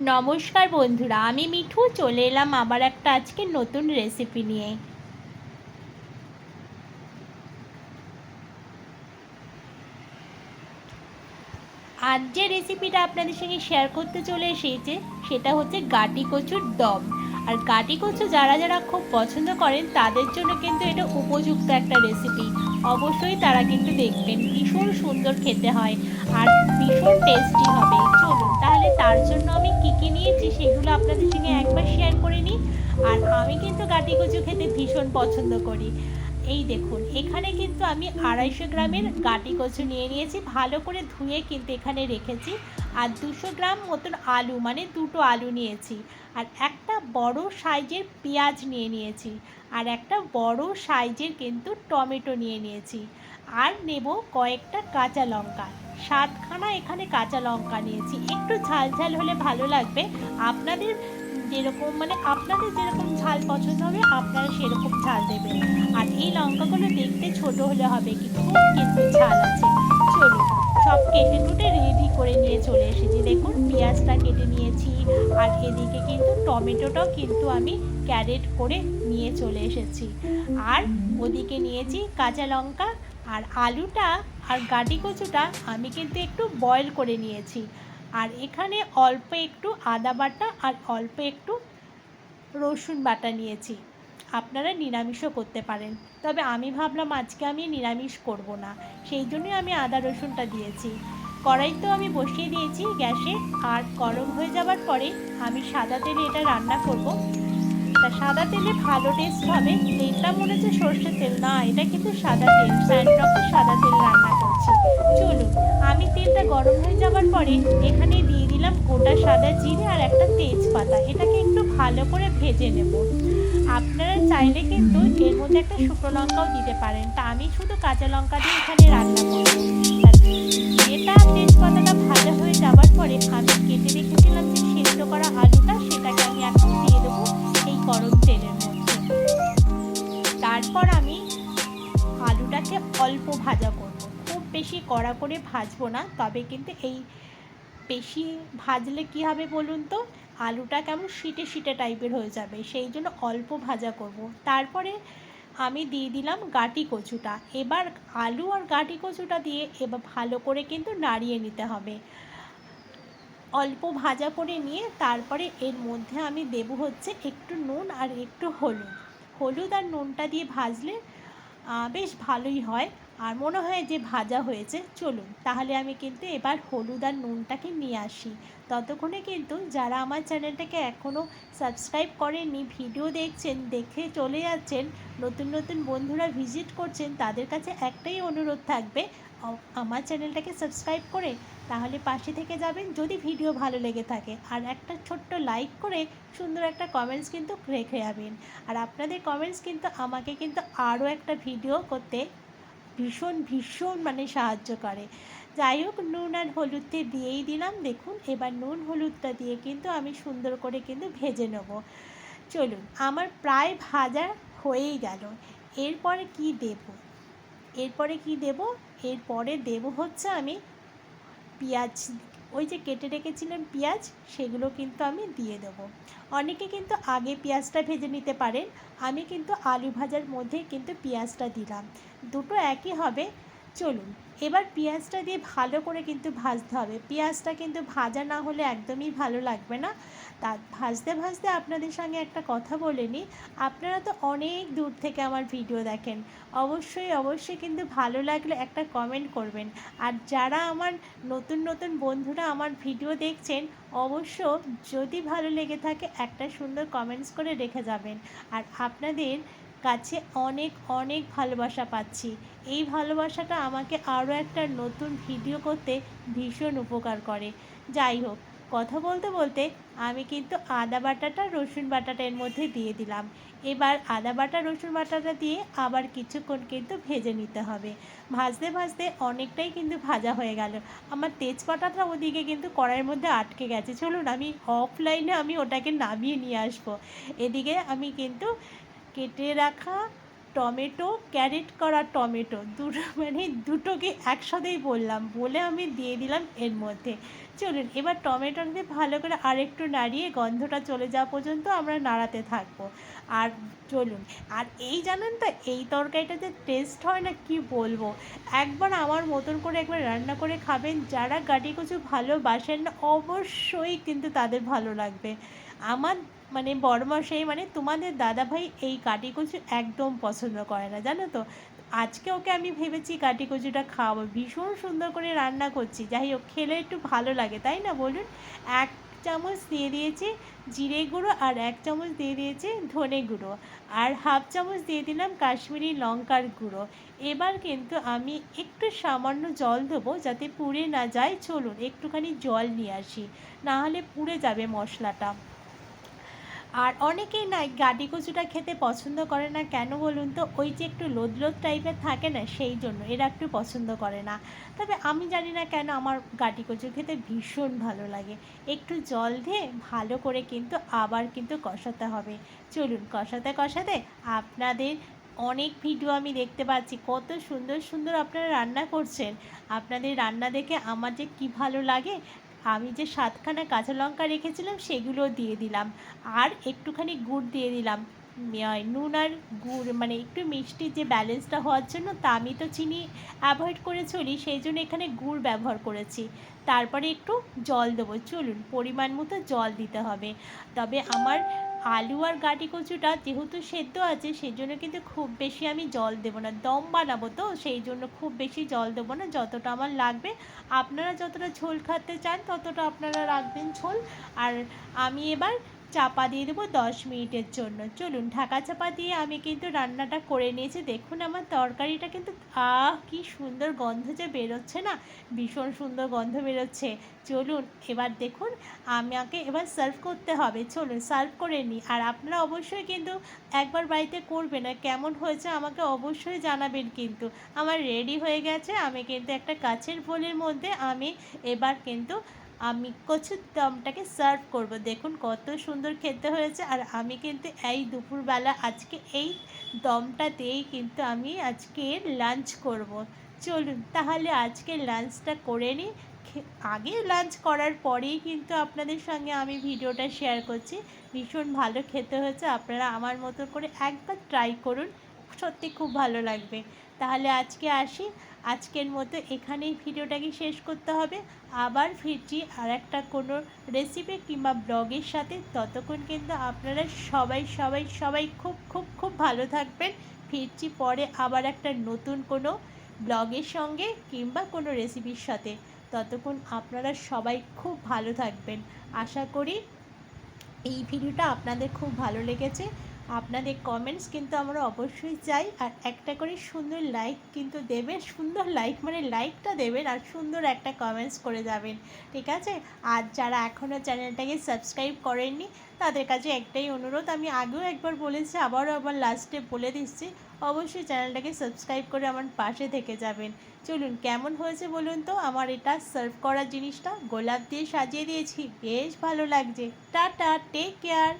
নমস্কার বন্ধুরা, আমি মিঠু চলে এলাম আবার একটা আজকে নতুন রেসিপি নিয়ে। আজ যে রেসিপিটা আপনাদের সঙ্গে শেয়ার করতে চলে এসেছে সেটা হচ্ছে গাটি কচুর দম। আর গাটি কচু যারা যারা খুব পছন্দ করেন তাদের জন্য কিন্তু এটা উপযুক্ত একটা রেসিপি। অবশ্যই তারা কিন্তু দেখবেন, ভীষণ সুন্দর খেতে হয় আর ভীষণ টেস্টি হবে। চলুন তাহলে তার জন্য আমি কী কী নিয়েছি সেগুলো আপনাদের সঙ্গে একবার শেয়ার করে নিই। আর আমি কিন্তু গাটি কচু খেতে ভীষণ পছন্দ করি। এই দেখুন, এখানে কিন্তু আমি 250 গ্রামের গাটি কচু নিয়ে নিয়েছি, ভালো করে ধুয়ে কিন্তু এখানে রেখেছি। আর 200 গ্রাম মতন আলু, মানে দুটো আলু নিয়েছি। আর একটা বড় সাইজের পেঁয়াজ নিয়ে নিয়েছি। আর একটা বড় সাইজের কিন্তু টমেটো নিয়ে নিয়েছি। আর নেব কয়েকটা কাঁচা লঙ্কা, 7খানা এখানে কাঁচা লঙ্কা নিয়েছি। একটু ঝাল ঝাল হলে ভালো লাগবে। আপনাদের আপনাদের যেরকম ঝাল পছন্দ হবে আপনারা সেরকম ঝাল দেবেন। আর এই লঙ্কাগুলো দেখতে ছোট হলে হবে কি, খুব কিন্তু ঝাল আছে। চলুন, সব কেটে কুটে রেডি করে নিয়ে চলে এসেছি। দেখুন, পেঁয়াজটা কেটে নিয়েছি। আর এদিকে কিন্তু টমেটোটাও কিন্তু আমি ক্যারেট করে নিয়ে চলে এসেছি। আর ওদিকে নিয়েছি কাঁচা লঙ্কা। আর আলুটা আর গাটি কচুটা আমি কিন্তু একটু বয়েল করে নিয়েছি। আর এখানে অল্প একটু আদা বাটা আর অল্প একটু রসুন বাটা নিয়েছি। আপনারা নিরামিষও করতে পারেন, তবে আমি ভাবলাম আজকে আমি নিরামিষ করব না, সেই জন্যই আমি আদা রসুনটা দিয়েছি। কড়াই তো আমি বসিয়ে দিয়েছি গ্যাসে। আর গরম হয়ে যাওয়ার পরে আমি সাদা তেলে এটা রান্না করব। তা সাদা তেলে ভালো টেস্ট হবে। তেলটা মনে হচ্ছে সর্ষের তেল, না, এটা কিন্তু সাদা তেল, স্যান্ড্রকের সাদা তেল রান্না করছি। চলুন, আমি তেলটা গরম হয়ে যাওয়ার পরে এখানে দিয়ে দিলাম গোটা সাদা জিরে আর একটা তেজপাতা। এটাকে একটু ভালো করে ভেজে নেব। আপনারা চাইলে কিন্তু এর মধ্যে একটা শুকনো লঙ্কাও দিতে পারেন, তা আমি শুধু কাঁচা লঙ্কা দিয়ে এখানে রান্না করব। এটা তেজপাতাটা ভাজা হয়ে যাওয়ার পরে আমি কেটে রেখেছিলাম যে সিদ্ধ করা আলুটা, সেটাকে আমি এখন দিয়ে দেবো এই গরম তেলের মধ্যে। তারপর আমি আলুটাকে অল্প ভাজা করব, খুব বেশি কড়া করে ভাজবো না। তবে কিন্তু এই বেশি ভাজলে কি হবে বলুন তো, আলুটা কেমন শিটে শিটে টাইপের হয়ে যাবে, সেই জন্য অল্প ভাজা করব। তারপরে আমি দিয়ে দিলাম গাটি কচুটা। এবার আলু আর গাটি কচুটা দিয়ে এবার ভালো করে কিন্তু নাড়িয়ে নিতে হবে। অল্প ভাজা করে নিয়ে তারপরে এর মধ্যে আমি দেবো হচ্ছে একটু নুন আর একটু হলুদ। হলুদ আর নুনটা দিয়ে ভাজলে বেশ ভালোই হয় আর মনে হয় যে ভাজা হয়েছে। চলুন তাহলে আমি কিন্তু এবার হলুদ আর নুনটাকে নিয়ে আসি। ততক্ষণে কিন্তু যারা আমার চ্যানেলটাকে এখনও সাবস্ক্রাইব করেননি, ভিডিও দেখছেন, দেখে চলে যাচ্ছেন, নতুন নতুন বন্ধুরা ভিজিট করছেন, তাদের কাছে একটাই অনুরোধ থাকবে, আমার চ্যানেলটাকে সাবস্ক্রাইব করে তাহলে পাশে থেকে যাবেন যদি ভিডিও ভালো লেগে থাকে। আর একটা ছোট্ট লাইক করে সুন্দর একটা কমেন্টস কিন্তু রেখে যাবেন। আর আপনাদের কমেন্টস কিন্তু আমাকে কিন্তু আরও একটা ভিডিও করতে ভীষণ ভীষণ সাহায্য করে। যাই হোক, নুন আর হলুদটা দিয়েই দিলাম। দেখুন, এবার নুন হলুদটা দিয়ে কিন্তু আমি সুন্দর করে কিন্তু ভেজে নেব। চলুন, আমার প্রায় ভাজা হয়েই গেল। এরপরে কি দেব, এরপরে দেব হচ্ছে আমি পেঁয়াজ। ওই যে কেটে রেখেছিলাম পেঁয়াজ, সেগুলো কিন্তু আমি দিয়ে দেবো। অনেকে কিন্তু আগে পেঁয়াজটা ভেজে নিতে পারেন, আমি কিন্তু আলু ভাজার মধ্যে কিন্তু পেঁয়াজটা দিলাম, দুটো একই হবে। চলুন, এবার পেঁয়াজটা দিয়ে ভালো করে কিন্তু ভাজতে হবে। পেঁয়াজটা কিন্তু ভাজা না হলে একদমই ভালো লাগবে না। তা ভাজতে ভাজতে আপনাদের সঙ্গে একটা কথা বলে নিই। আপনারা তো অনেক দূর থেকে আমার ভিডিও দেখেন, অবশ্যই অবশ্যই কিন্তু ভালো লাগলে একটা কমেন্ট করবেন। আর যারা আমার নতুন নতুন বন্ধুরা আমার ভিডিও দেখছেন, অবশ্য যদি ভালো লেগে থাকে একটা সুন্দর কমেন্টস করে রেখে যাবেন। আর আপনাদের কাছে অনেক অনেক ভালোবাসা পাচ্ছি। এই ভালোবাসাটা আমাকে আরও একটা নতুন ভিডিও করতে ভীষণ উপকার করে। যাই হোক, কথা বলতে বলতে আমি কিন্তু আদা বাটাটা রসুন বাটাটা এর মধ্যে দিয়ে দিলাম। এবার আদা বাটা রসুন বাটাটা দিয়ে আবার কিছুক্ষণ কিন্তু ভেজে নিতে হবে। ভাজতে ভাজতে অনেকটাই কিন্তু ভাজা হয়ে গেল। আমার তেজপাতাটা ওদিকে কিন্তু কড়াইয়ের মধ্যে আটকে গেছে। চলুন আমি অফলাইনে আমি ওটাকে নামিয়ে নিয়ে আসবো। এদিকে আমি কিন্তু কেটে রাখা টমেটো, ক্যারেট করা টমেটো দুটোকে একসাথেই বলে আমি দিয়ে দিলাম এর মধ্যে। চলুন এবার টমেটোটা দিয়ে ভালো করে আরেকটু নাড়িয়ে গন্ধটা চলে যাওয়া পর্যন্ত আমরা নাড়াতে থাকবো। আর চলুন, আর এই জানেন তো এই তরকারিটা যে টেস্ট হয় না কি বলবো। একবার আমার মতন করে একবার রান্না করে খাবেন, যারা গাটি কচু ভালোবাসেন না অবশ্যই কিন্তু তাদের ভালো লাগবে। আমার মানে বড়মশাই মানে তোমাদের দাদাভাই এই কাটি কচু একদম পছন্দ করে না জানো তো। আজকে ওকে আমি ভেবেছি কাটি কচুটা খাওয়াবো, ভীষণ সুন্দর করে রান্না করছি, যাই হোক খেলে একটু ভালো লাগে তাই না বলুন। 1 চামচ দিয়ে দিয়েছি জিরে গুঁড়ো, আর 1 চামচ দিয়ে দিয়েছি ধনে গুঁড়ো, আর 1/2 চামচ দিয়ে দিলাম কাশ্মীরি লঙ্কার গুঁড়ো। এবার কিন্তু আমি একটু সামান্য জল দেবো যাতে পুড়ে না যায়। চলুন একটুখানি জল নিয়ে আসি, না হলে পুড়ে যাবে মশলাটা। আর অনেকেই না গাটি কচুটা খেতে পছন্দ করে না, কেন বলুন তো, ওই যে একটু লোদ লোদ টাইপের থাকে না, সেই জন্য এরা একটু পছন্দ করে না। তবে আমি জানি না কেন আমার গাটি কচু খেতে ভীষণ ভালো লাগে। একটু জল দিয়ে ভালো করে কিন্তু আবার কিন্তু কষাতে হবে। চলুন কষাতে কষাতে আপনাদের অনেক ভিডিও আমি দেখতে পাচ্ছি, কত সুন্দর সুন্দর আপনারা রান্না করছেন। আপনাদের রান্না দেখে আমার যে কী ভালো লাগে। আমি যে 7খানা কাঁচা লঙ্কা রেখেছিলাম সেগুলো দিয়ে দিলাম, আর একটুখানি গুড় দিয়ে দিলাম। নুন আর গুড় মানে একটু মিষ্টির যে ব্যালেন্সটা হওয়ার জন্য, তা আমি তো চিনি অ্যাভয়েড করে চলি, সেই জন্য এখানে গুড় ব্যবহার করেছি। তারপরে একটু জল দেবো, চলুন পরিমাণ মতো জল দিতে হবে। তবে আমার আলু আর গাটি কচুটা যেহেতু সেদ্ধ আছে, সেই জন্য কিন্তু খুব বেশি আমি জল দেবো না, দম বানাবো তো সেই জন্য খুব বেশি জল দেবো না, যতটা আমার লাগবে। আপনারা যতটা ঝোল খেতে চান ততটা আপনারা রাখবেন ঝোল। আর আমি এবার চাপা দিয়ে দেবো 10 মিনিটের জন্য। চলুন ঢাকা চাপা দিয়ে আমি কিন্তু রান্নাটা করে নিয়েছি। দেখুন আমার তরকারিটা কিন্তু কি সুন্দর গন্ধ যে বেরোচ্ছে না, ভীষণ সুন্দর গন্ধ বেরোচ্ছে। চলুন এবার দেখুন আমাকে এবার সার্ভ করতে হবে, চলুন সার্ভ করে নিই। আর আপনারা অবশ্যই কিন্তু একবার বাড়িতে করবেন, আর কেমন হয়েছে আমাকে অবশ্যই জানাবেন। কিন্তু আমার রেডি হয়ে গেছে, আমি কিন্তু একটা কাচের বোলের মধ্যে আমি এবার কিন্তু আমি কচুর দমটাকে সার্ভ করব। দেখুন কত সুন্দর খেতে হয়েছে। আর আমি কিন্তু এই দুপুরবেলা আজকে এই দমটা দিয়েই কিন্তু আমি আজকে লাঞ্চ করব। চলুন তাহলে আজকে লাঞ্চটা করে নিই। আগে লাঞ্চ করার পরেই কিন্তু আপনাদের সঙ্গে আমি ভিডিওটা শেয়ার করছি। ভীষণ ভালো খেতে হয়েছে, আপনারা আমার মতো করে একবার ট্রাই করুন, সত্যি খুব ভালো লাগবে। তাহলে আজকে আসি, আজকের মতো এখানেই ভিডিওটাকে শেষ করতে হবে। আবার ফিরছি আর একটা কোনো রেসিপি কিংবা ব্লগের সাথে। ততক্ষণ কিন্তু আপনারা সবাই সবাই সবাই খুব খুব খুব ভালো থাকবেন। ফিরছি পরে আবার একটা নতুন কোনো ব্লগের সঙ্গে কিংবা কোনো রেসিপির সাথে। ততক্ষণ আপনারা সবাই খুব ভালো থাকবেন। আশা করি এই ভিডিওটা আপনাদের খুব ভালো লেগেছে। আপনাদের কমেন্টস কিন্তু আমরা অবশ্যই চাই, আর একটা করে সুন্দর লাইক কিন্তু দেবেন। সুন্দর লাইক মানে লাইকটা দেবেন, আর সুন্দর একটা কমেন্টস করে যাবেন, ঠিক আছে। আর যারা এখনও চ্যানেলটাকে সাবস্ক্রাইব করেননি তাদের কাছে একটাই অনুরোধ, আমি আগেও একবার বলেছি আবারও আবার লাস্টে বলে দিচ্ছি, অবশ্যই চ্যানেলটাকে সাবস্ক্রাইব করে আমার পাশে থেকে যাবেন। চলুন কেমন হয়েছে বলুন তো, আমার এটা সার্ভ করার জিনিসটা গোলাপ দিয়ে সাজিয়ে দিয়েছি, বেশ ভালো লাগছে। Tata, take care.